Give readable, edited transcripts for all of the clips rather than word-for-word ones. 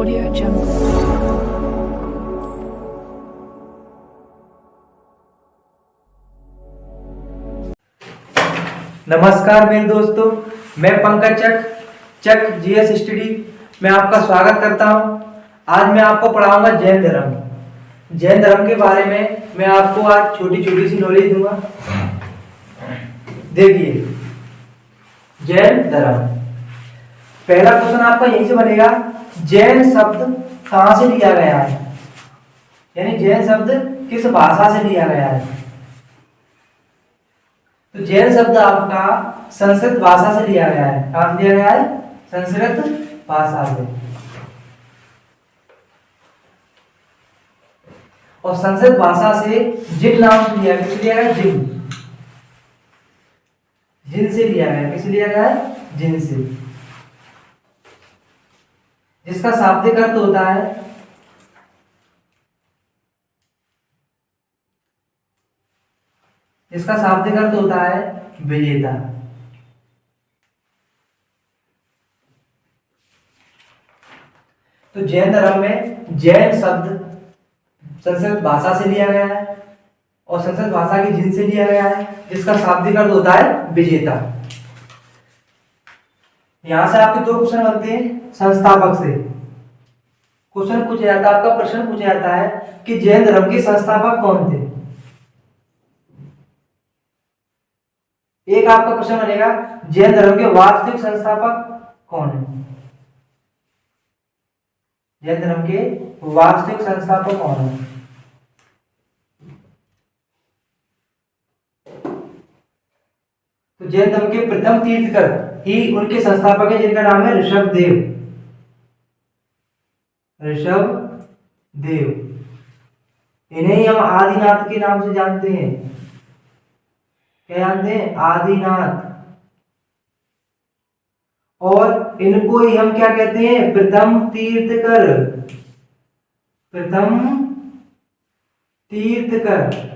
Audio Jungle. नमस्कार मेरे दोस्तों, मैं पंकज चक जीएस स्टडी में आपका स्वागत करता हूं। आज मैं आपको पढ़ाऊंगा जैन धर्म। जैन धर्म के बारे में मैं आपको आज छोटी छोटी सी नॉलेज दूंगा। देखिए, जैन धर्म, पहला क्वेश्चन आपका यहीं से बनेगा, जैन शब्द कहां से लिया गया है, यानी जैन शब्द किस भाषा से लिया गया है। तो जैन शब्द आपका संस्कृत भाषा से लिया गया है। कहां से लिया गया है? संस्कृत भाषा से। और संस्कृत भाषा से जिन नाम से लिया गया, किस लिया गया? जिन। जिन से लिया गया, किस लिया गया है? जिन से। जिसका शाब्दिक अर्थ होता है इसका शाब्दिक अर्थ होता है विजेता। तो जैन धर्म में जैन शब्द संस्कृत भाषा से लिया गया है और संस्कृत भाषा की जिन से लिया गया है, जिसका शाब्दिक अर्थ होता है विजेता। यहां से आपके दो क्वेश्चन बनते हैं संस्थापक से। क्वेश्चन पूछा जाता है, आपका प्रश्न पूछा जाता है कि जैन धर्म के संस्थापक कौन थे। एक आपका प्रश्न बनेगा, जैन धर्म के वास्तविक संस्थापक कौन है। जैन धर्म के वास्तविक संस्थापक कौन है। तो जैन धर्म के प्रथम तीर्थकर ही उनके संस्थापक है, जिनका नाम है ऋषभदेव। ऋषभदेव, इन्हें ही हम आदिनाथ के नाम से जानते हैं। क्या जानते हैं? आदिनाथ। और इनको ही हम क्या कहते हैं? प्रथम तीर्थकर। प्रथम तीर्थकर।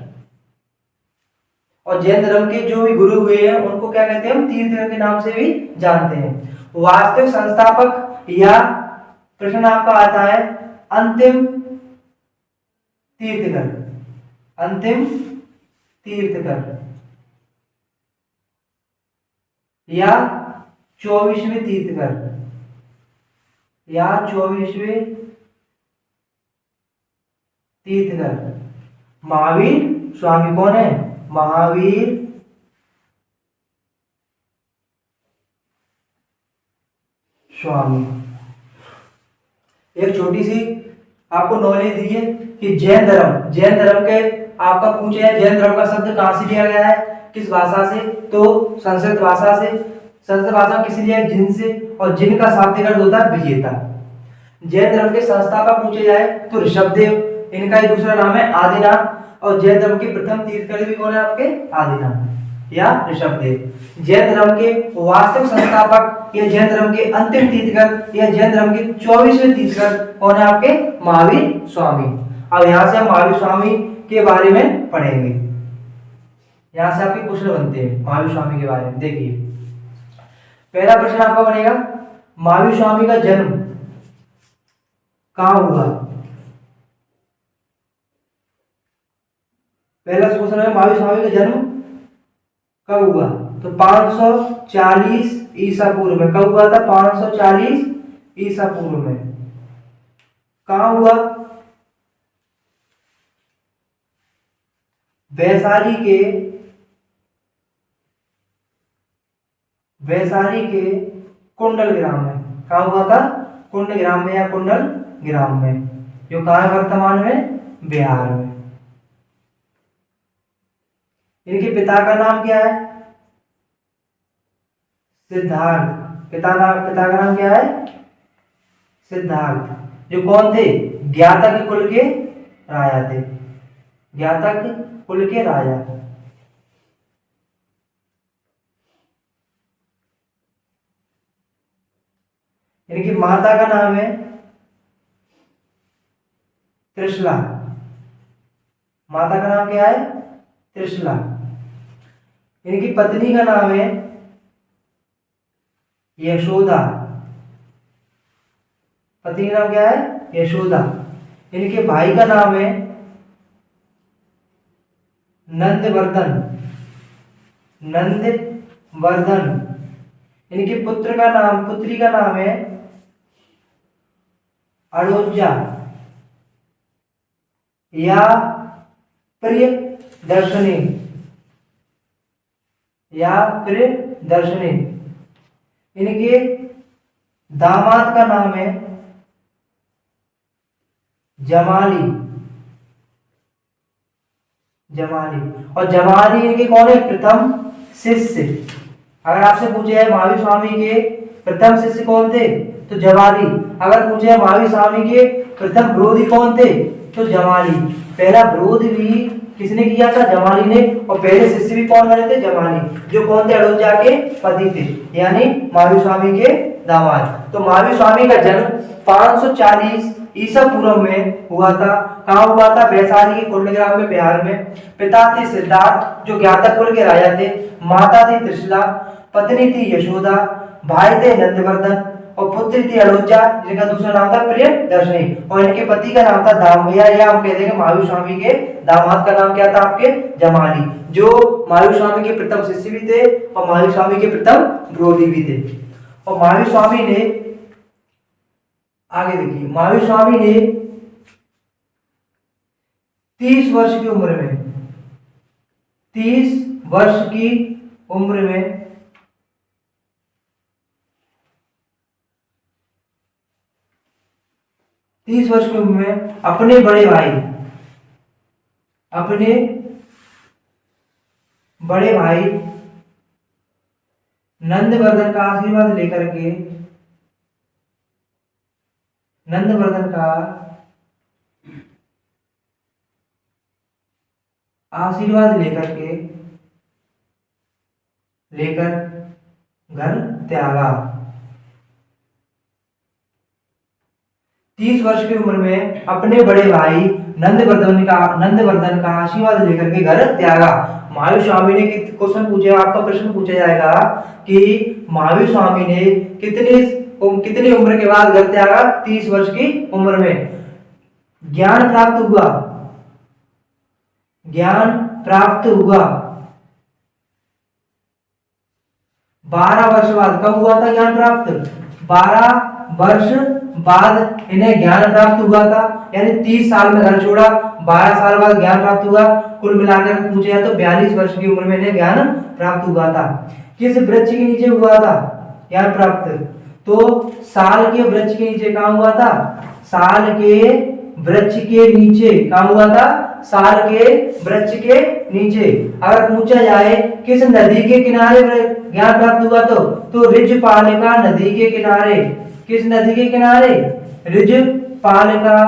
और जैन धर्म के जो भी गुरु हुए हैं उनको क्या कहते हैं? हम तीर्थकर के नाम से भी जानते हैं। वास्तविक संस्थापक या प्रश्न आपका आता है अंतिम तीर्थकर। अंतिम तीर्थकर या 24वें तीर्थकर, या 24वें तीर्थकर महावीर स्वामी। कौन है? महावीर स्वामी। एक छोटी सी आपको नॉलेज दी है कि जैन धर्म के आपका पूछे है जैन धर्म का शब्द कहां से लिया गया है, किस भाषा से। तो संस्कृत भाषा से। संस्कृत भाषा किस लिए? जिन से। और जिन का शाब्दिक अर्थ होता है विजेता। जैन धर्म के संस्थापक पूछे जाए तो ऋषभदेव, इनका ही दूसरा नाम है आदिनाथ। और जैन धर्म के प्रथम तीर्थकर भी कौन है आपके? आदिनाथ या ऋषभदेव। जैन धर्म के वास्तविक संस्थापक या जैन धर्म के अंतिम तीर्थकर या जैन धर्म के 24वें तीर्थकर कौन है आपके? महावीर स्वामी। अब यहां से हम महावीर स्वामी के बारे में पढ़ेंगे। यहां से आपके क्वेश्चन बनते हैं महावीर स्वामी के बारे में। देखिए, पहला प्रश्न आपका बनेगा, महावीर स्वामी का जन्म कहां हुआ। पहला क्वेश्चन है, महावीर स्वामी का जन्म कब हुआ। तो 540 ईसा पूर्व में। कब हुआ था? 540 ईसा पूर्व में। कहां हुआ? वैशाली के कुंडल ग्राम में। कहा हुआ था? कुंड ग्राम में या कुंडल ग्राम में, जो कहा है वर्तमान में बिहार में। इनके पिता का नाम क्या है? सिद्धार्थ। पिता का नाम क्या है? सिद्धार्थ। जो कौन थे? ज्ञातक कुल के राजा थे। ज्ञातक कुल के राजा। इनकी माता का नाम है त्रिशला। माता का नाम क्या है? त्रिशला। इनकी पत्नी का नाम है यशोदा। पति का नाम क्या है? यशोदा। इनके भाई का नाम है नंदवर्धन। नंदवर्धन। इनके पुत्री का नाम है अड़ोजा या प्रियदर्शनी या प्रियदर्शनी। इनके दामाद का नाम है जमाली। जमाली। और जमाली इनके कौन है? प्रथम शिष्य। अगर आपसे पूछे है महावीर स्वामी के प्रथम शिष्य कौन थे तो जमाली। अगर पूछे है महावीर स्वामी के प्रथम विरोधी कौन थे तो जमाली। पहला विरोध भी किसने किया था? जमाली ने। और पहले शिष्य भी कौन बने थे? जमाली। जो कौन थे? अड़ोजा के पति थे, यानी महावीर स्वामी के दामाद। तो महावीर स्वामी का जन्म 540 ईसा पूर्व में हुआ था। कहाँ हुआ था? वैशाली के कुंडग्राम में, बिहार में। पिता थे सिद्धार्थ जो ज्ञाता कुल के राजा थे। माता थी त्रिशला, पत्नी थी यशोदा, भाई थे नंदवर्धन और पुत्री थी अड़ोजा जिनका दूसरा नाम था प्रियदर्शनी। और इनके पति का नाम था दामया, या हम कहते हैं महावीर स्वामी के दामाद का नाम क्या था? आपके जमाली, जो महावीर स्वामी के प्रथम शिष्य भी थे और महावीर स्वामी के प्रथम विरोधी भी थे। और महावीर स्वामी ने आगे देखिए, महावीर स्वामी ने 30 वर्ष की उम्र में 30 वर्ष की उम्र में अपने बड़े भाई नंदवर्धन का आशीर्वाद लेकर के घर त्यागा। 30 वर्ष की उम्र में अपने बड़े भाई नंदवर्धन का आशीर्वाद लेकर के घर त्यागा। महावीर स्वामी ने क्वेश्चन पूछे, आपका प्रश्न पूछा जाएगा कि महावीर स्वामी ने कितनी उम्र के बाद घर त्यागा? 30 वर्ष की उम्र में। ज्ञान प्राप्त हुआ 12 वर्ष बाद। कब हुआ था ज्ञान प्राप्त? 12 वर्ष बाद इन्हें ज्ञान प्राप्त हुआ था, यानी 30 साल में घर छोड़ा, 12 साल बाद ज्ञान प्राप्त हुआ। कुल मिलाकर पूछे तो 42 वर्ष की उम्र में इन्हें ज्ञान प्राप्त हुआ था। किस वृक्ष के नीचे हुआ था ज्ञान प्राप्त? तो साल के वृक्ष के नीचे। कहाँ हुआ था? साल के वृक्ष के नीचे। कहाँ हुआ था? साल के वृक्ष के नीचे। अगर पूछा जाए किस नदी के किनारे ज्ञान प्राप्त हुआ तो ऋजपालिका नदी के किनारे। किस नदी के किनारे? ऋजपालिका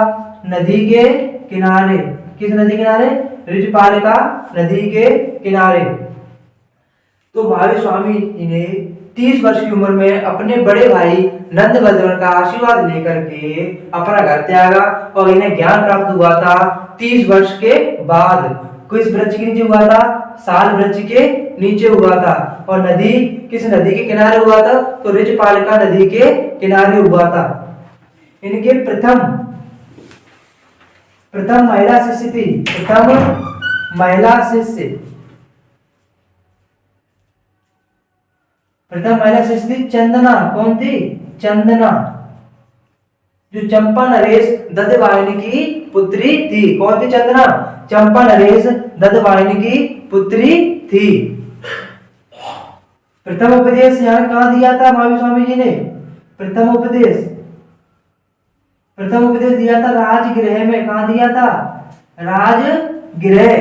नदी के किनारे। किस नदी के किनारे? ऋजपालिका नदी के किनारे। तो महावीर स्वामी ने 30 वर्ष की उम्र में अपने बड़े भाई नंदवर्धन का आशीर्वाद लेकर के अपना घर त्यागा और इन्हें ज्ञान प्राप्त हुआ था 30 वर्ष के बाद। किस वृक्ष के नीचे हुआ था? साल वृक्ष के नीचे हुआ था। और नदी किस नदी के किनारे हुआ था? तो ऋजपालिका नदी के किनारे हुआ था। इनके प्रथम महिला शिष्य थी। प्रथम महिला शिष्य थी चंदना। कौन थी? चंदना, जो चंपा नरेश दत्तवाहिनी की पुत्री थी। कौन थी? चंदना। चंपा नरेश दत्तवाहिनी की पुत्री थी। प्रथम उपदेश यहाँ कहाँ दिया था महावीर स्वामी जी ने? प्रथम उपदेश दिया था राजगृह में। कहाँ दिया था? राजगृह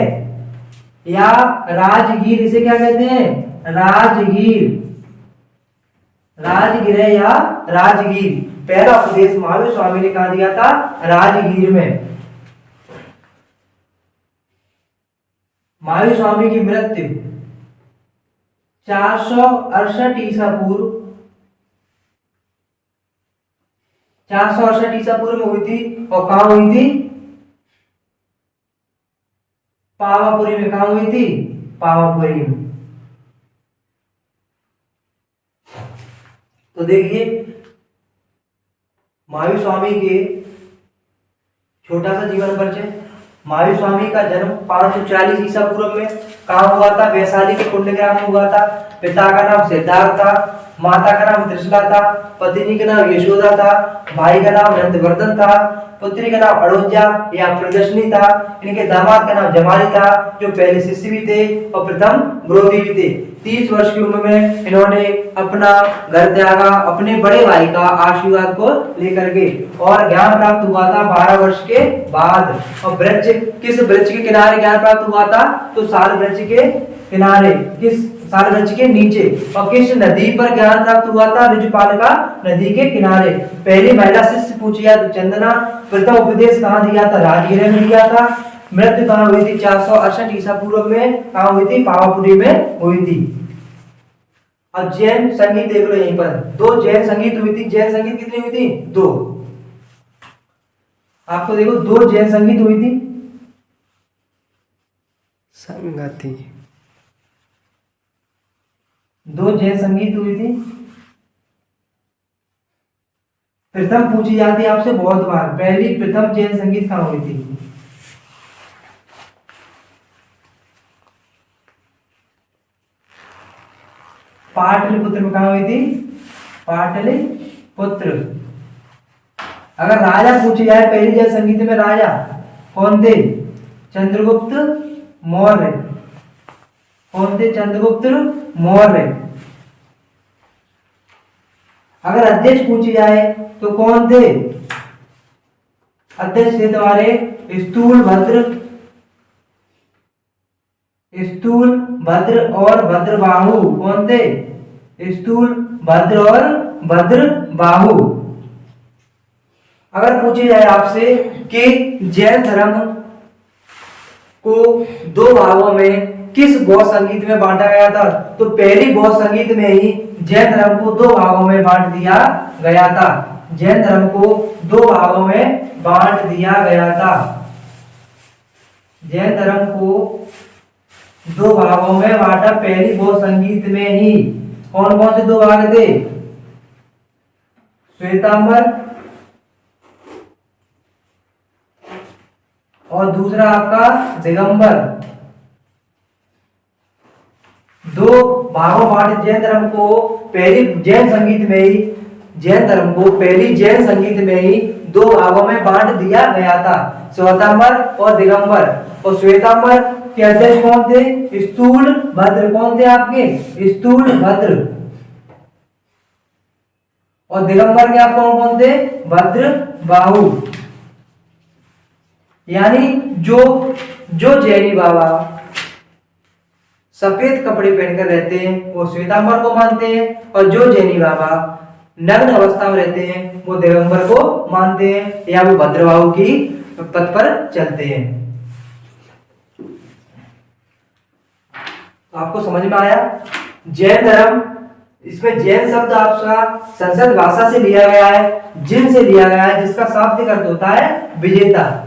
या राजगीर, इसे क्या कहते हैं? राजगृह या राजगीर। पहला उपदेश महावीर स्वामी ने कहा दिया था? राजगीर में। महावीर स्वामी की मृत्यु 468 ईसा पूर्व 468 ईसा पूर्व में हुई थी। और कहाँ हुई थी? पावापुरी में। कहाँ हुई थी? पावापुरी में। तो देखिए, महावीर स्वामी के छोटा सा जीवन परिचय। महावीर स्वामी का जन्म 540 ईसा पूर्व में कहाँ हुआ था? वैशाली के कुंडग्राम में हुआ था। पिता का नाम सिद्धार्थ था, माता का नाम त्रिशला था, पत्नी का नाम यशोदा था, भाई का नाम नंदवर्धन था, पुत्री का नाम अड़ोजा या प्रदर्शनी था। इनके दामाद का नाम जमाली था, जो पहले शिष्य भी थे और प्रथम विरोधी भी थे। 30 वर्ष की उम्र में इन्होंने अपना घर त्यागा अपने बड़े भाई का आशीर्वाद को लेकर के, और ज्ञान प्राप्त हुआ था 12 वर्ष के बाद। और वृक्ष, किस वृक्ष के किनारे ज्ञान प्राप्त हुआ था? तो साल वृक्ष के किनारे, किस साल वृक्ष के नीचे। और किस नदी पर ज्ञान प्राप्त हुआ था? ऋजुपालिका नदी के किनारे। पहली महिला शिष्य पूछी तो चंदना। प्रथम उपदेश कहाँ दिया था? राजगीर में दिया था। मृत्यु कहाँ हुई थी? 468 ईसा पूर्व में। कहाँ हुई थी? पावापुरी में हुई थी। अब जैन संगीत देख लो, यहीं पर 2 जैन संगीत हुई थी। जैन संगीत कितनी हुई थी? 2। आपको देखो 2 जैन संगीत हुई थी। संगति 2 जैन संगीत हुई थी। प्रथम पूछी जाती है आपसे बहुत बार, पहली प्रथम जैन संगीत कहाँ हुई थी? पाटलिपुत्र में कहाँ हुई थी? पाटलिपुत्र। अगर राजा पूछी जाए पहली जैन संगीत में, राजा कौन थे? चंद्रगुप्त मौर्य। कौन थे? चंद्रगुप्त मौर्य। अगर अध्यक्ष पूछी जाए तो कौन थे? अध्यक्ष थे तुम्हारे स्थूल भद्र, स्थूल भद्र और भद्रबाहु। कौन थे? स्थूल भद्र और भद्रबाहु। अगर पूछी जाए आपसे कि जैन धर्म को 2 भागों में किस बौद्ध संगीत में बांटा गया था, तो पहली बौद्ध संगीत में ही जैन धर्म को 2 भागों में बांट दिया गया था। जैन धर्म को 2 भागों में बांट दिया गया था। जैन धर्म को 2 भागों में बांटा पहली बौद्ध संगीत में ही। कौन कौन से 2 भाग थे? श्वेतांबर और दूसरा आपका दिगंबर। 2 भागों बांटे जैन धर्म को पहली जैन संगीत में ही। जैन धर्म को पहली जैन संगीत में ही 2 भागों में बांट दिया गया था, श्वेतांबर और दिगंबर। और श्वेतांबर के अध्यक्ष कौन थे? स्थूल भद्र। कौन थे आपके? स्थूल भद्र। और दिगंबर के आप कौन कौन थे? भद्रबाहु। यानी जो जैनी बाबा सफेद कपड़े पहनकर रहते हैं वो श्वेतांबर को मानते हैं, और जो जैनी बाबा नग्न अवस्था में रहते हैं वो दिगंबर को मानते हैं, या वो भद्रबाहु की पथ पर चलते हैं। आपको समझ में आया? जैन धर्म, इसमें जैन शब्द आपका संस्कृत भाषा से लिया गया है, जिन से लिया गया है, जिसका शाब्दिक अर्थ होता है विजेता।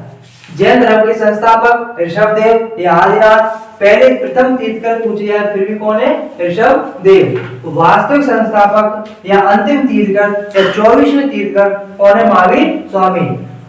जैन धर्म के संस्थापक ऋषभदेव या आदिनाथ। पहले प्रथम तीर्थकर पूछे जाए फिर भी कौन है? ऋषभदेव। वास्तविक संस्थापक या अंतिम तीर्थकर या 24वें तीर्थकर कौन है? महावीर स्वामी।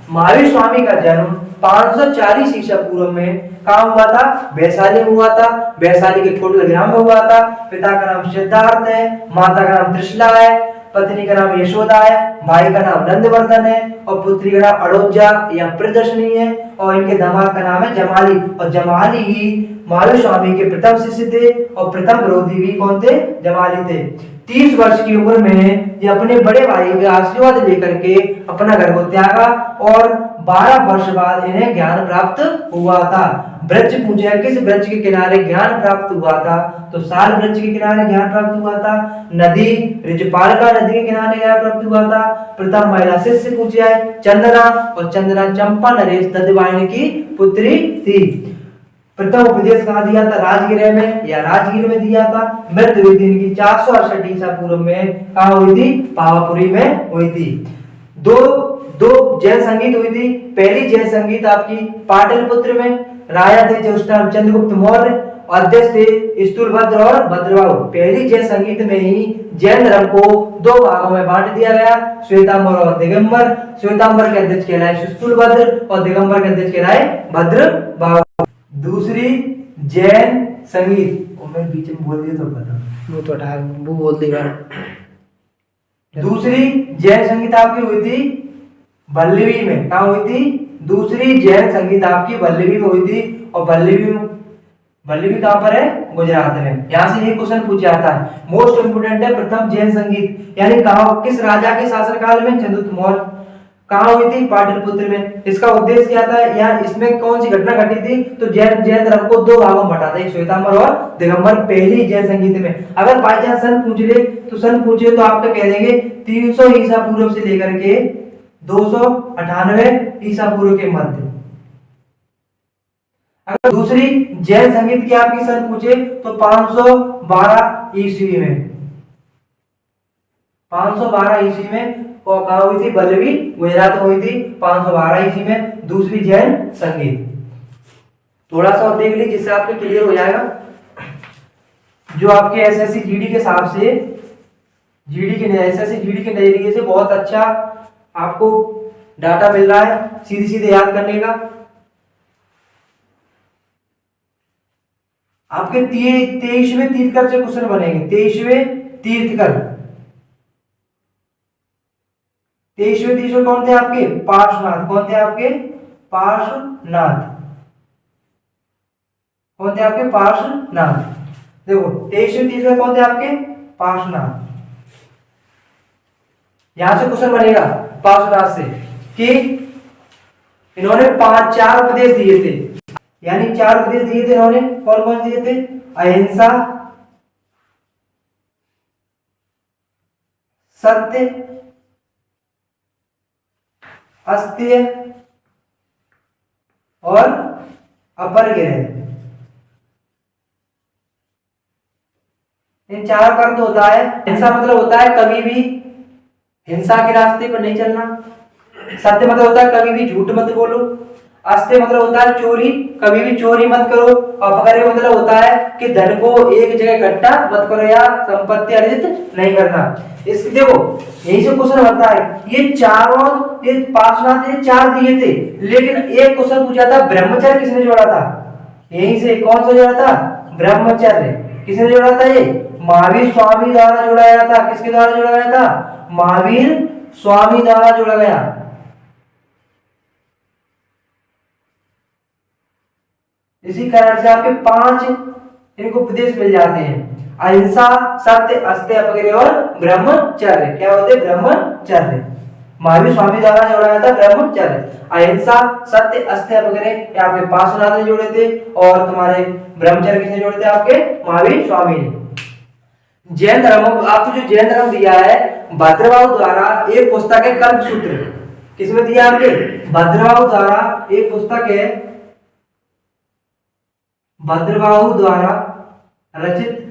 महावीर स्वामी का जन्म 540 ईसा पूर्व में कहाँ हुआ था? वैशाली में हुआ था। वैशाली के कुंडग्राम में हुआ था। पिता का नाम सिद्धार्थ है, माता का नाम त्रिशला है, पत्नी का नाम यशोदा है, भाई का नाम नंदवर्धन है, और पुत्री का नाम अड़ोजा या प्रदर्शनी है, और इनके दामाद का नाम है जमाली। और जमाली ही महावीर स्वामी के प्रथम शिष्य थे, और प्रथम विरोधी भी कौन थे? जमाली थे। 30 वर्ष की उम्र में ये अपने बड़े भाई के आशीर्वाद लेकर के अपना घर को त्यागा, और 12 वर्ष बाद इन्हें ज्ञान प्राप्त हुआ था। वृक्ष पूछा, किस वृक्ष के किनारे ज्ञान प्राप्त हुआ था? तो साल वृक्ष के किनारे ज्ञान प्राप्त हुआ था। नदी ऋजुपालिका नदी के किनारे ज्ञान प्राप्त हुआ था। प्रथम महिला शिष्य पूछी है चंदना, और चंदना चंपा नरेश दत्तवाहिनी की पुत्री थी। प्रथम उपदेश कहाँ दिया था? राजगीर में या राजगीर में दिया था। मृत्यु हुई थी इनकी 468 ईसा पूर्व में। कहाँ हुई थी? पावापुरी में हुई थी। दो जैन संगीत हुई थी। पहली जैन संगीत आपकी पाटलिपुत्र में, राजा थे जो उस टाइम चंद्रगुप्त मौर्य, अध्यक्ष थे स्थूलभद्र और भद्रबाहु। पहली जैन संगीत में ही जैन धर्म को दो भागों में बांट दिया गया, श्वेतांबर और दिगंबर। श्वेतांबर के अध्यक्ष कहलाए स्थूलभद्र और दिगंबर के अध्यक्ष कहलाए भद्रबाहु। दूसरी जैन संगीत, मैं बीच में बोल दिया तो बता, वो तो हटा, वो बोल देगा। दूसरी जैन संगीत आपकी हुई थी वल्लवी में। कहाँ हुई थी? दूसरी जैन संगीत आपकी वल्लवी में हुई थी। और वल्लवी कहाँ पर है? गुजरात में। यहाँ से ये क्वेश्चन पूछा जाता है, मोस्ट इंपोर्टेंट है। प्रथम जैन संगीत यानी कहाँ, किस राजा के शासनकाल में? चंद्रगुप्त मौर्य। कहाँ हुई थी? पाटलिपुत्र में। इसका उद्देश्य क्या था? यहाँ इसमें कौन सी घटना घटी थी? तो जैन धर्म को दो भागों में बांटा था, एक श्वेतांबर और दिगंबर, पहली जैन संगीत में। अगर बाई चांस सन पूछ ले तो सन पूछे तो आप तो कह देंगे 300 ईसा पूर्व से लेकर के 298 ईसा पूर्व के मध्य। अगर दूसरी जैन संगीत की आपकी सन पूछे तो 512 ईस्वी में। 512 ईस्वी में और कहाँ हुई थी? वल्लवी, गुजरात में हुई थी 512 ईस्वी में दूसरी जैन संगीत। थोड़ा सा और देख लीजिए जिससे आपके क्लियर हो जाएगा। जो आपके एसएससी जीडी के हिसाब से, एसएससी जीडी के नजरिए से बहुत अच्छा आपको डाटा मिल रहा है सीधे सीधे याद करने का। आपके 23वें तीर्थकर से क्वेश्चन बनेंगे। 23वें तीर्थकर कौन थे आपके? पार्श्वनाथ। कौन थे आपके? पार्श्वनाथ। कौन थे आपके? पार्श्वनाथ। देखो 23वें तीर्थकर कौन थे आपके? पार्श्वनाथ। यहां से क्वेश्चन बनेगा पार्श्वनाथ से कि इन्होंने 4 उपदेश दिए थे, यानी 4 उपदेश दिए थे इन्होंने। कौन कौन दिए थे? अहिंसा, सत्य, अस्तेय और अपरिग्रह। इन 4 का अर्थ होता है, हिंसा मतलब होता है कभी भी हिंसा के रास्ते पर नहीं चलना। सत्य मतलब होता है कभी भी झूठ मत बोलो। अस्तेय मतलब होता है चोरी, कभी भी चोरी मत करो। अपरिग्रह मतलब होता है कि धन को एक जगह इकट्ठा मत करो या संपत्ति अर्जित नहीं करना। इसके देखो यही से क्वेश्चन बनता है। ये चारों, ये पार्श्वनाथ ने 4 दिए थे, लेकिन एक क्वेश्चन पूछा था ब्रह्मचर्य किसने जोड़ा था? यहीं से कौन सा जोड़ा था? ब्रह्मचर्य। किसने जोड़ा था? ये महावीर स्वामी द्वारा जोड़ा गया था। किसके द्वारा जोड़ा गया था? महावीर स्वामी द्वारा जोड़ा गया। इसी कारण से आपके 5 इनको उपदेश मिल जाते हैं, अहिंसा, सत्य, अस्तेय, अपरिग्रह और ब्रह्मचर्य। क्या होते? ब्रह्मचर्य। महावीर स्वामी द्वारा जोड़ा गया था ब्रह्मचर्य। अहिंसा, सत्य, अस्तेय, अपरिग्रह आपके पार्श्वनाथ ने जोड़े थे और तुम्हारे ब्रह्मचर्य किसने जोड़े थे? आपके महावीर स्वामी ने। जैन धर्म, आपको जो जैन धर्म दिया है भद्रबाहु द्वारा एक पुस्तक है कल्पसूत्र। किसमें दिया आपके? भद्रबाहु द्वारा एक पुस्तक है, भद्रबाहु द्वारा रचित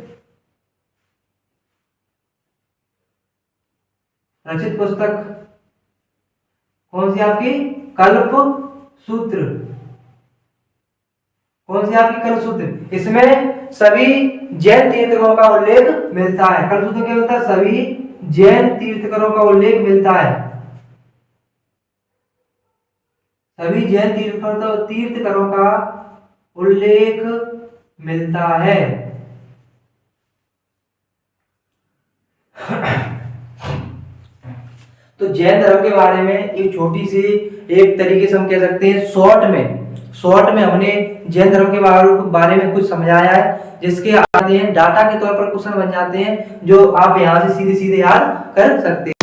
पुस्तक कौन सी आपकी? कल्पसूत्र। कौन सी आपकी? कल्पसूत्र। इसमें सभी जैन तीर्थंकरों का उल्लेख मिलता है। कल्पसूत्र क्या होता है? सभी जैन तीर्थंकरों का उल्लेख मिलता है। सभी जैन तीर्थंकरों का उल्लेख मिलता है। तो जैन धर्म के बारे में एक छोटी सी, एक तरीके से हम कह सकते हैं शॉर्ट में हमने जैन धर्म के बारे में कुछ समझाया है, जिसके आते हैं डाटा के तौर पर क्वेश्चन बन जाते हैं जो आप यहां से सीधे सीधे याद कर सकते हैं।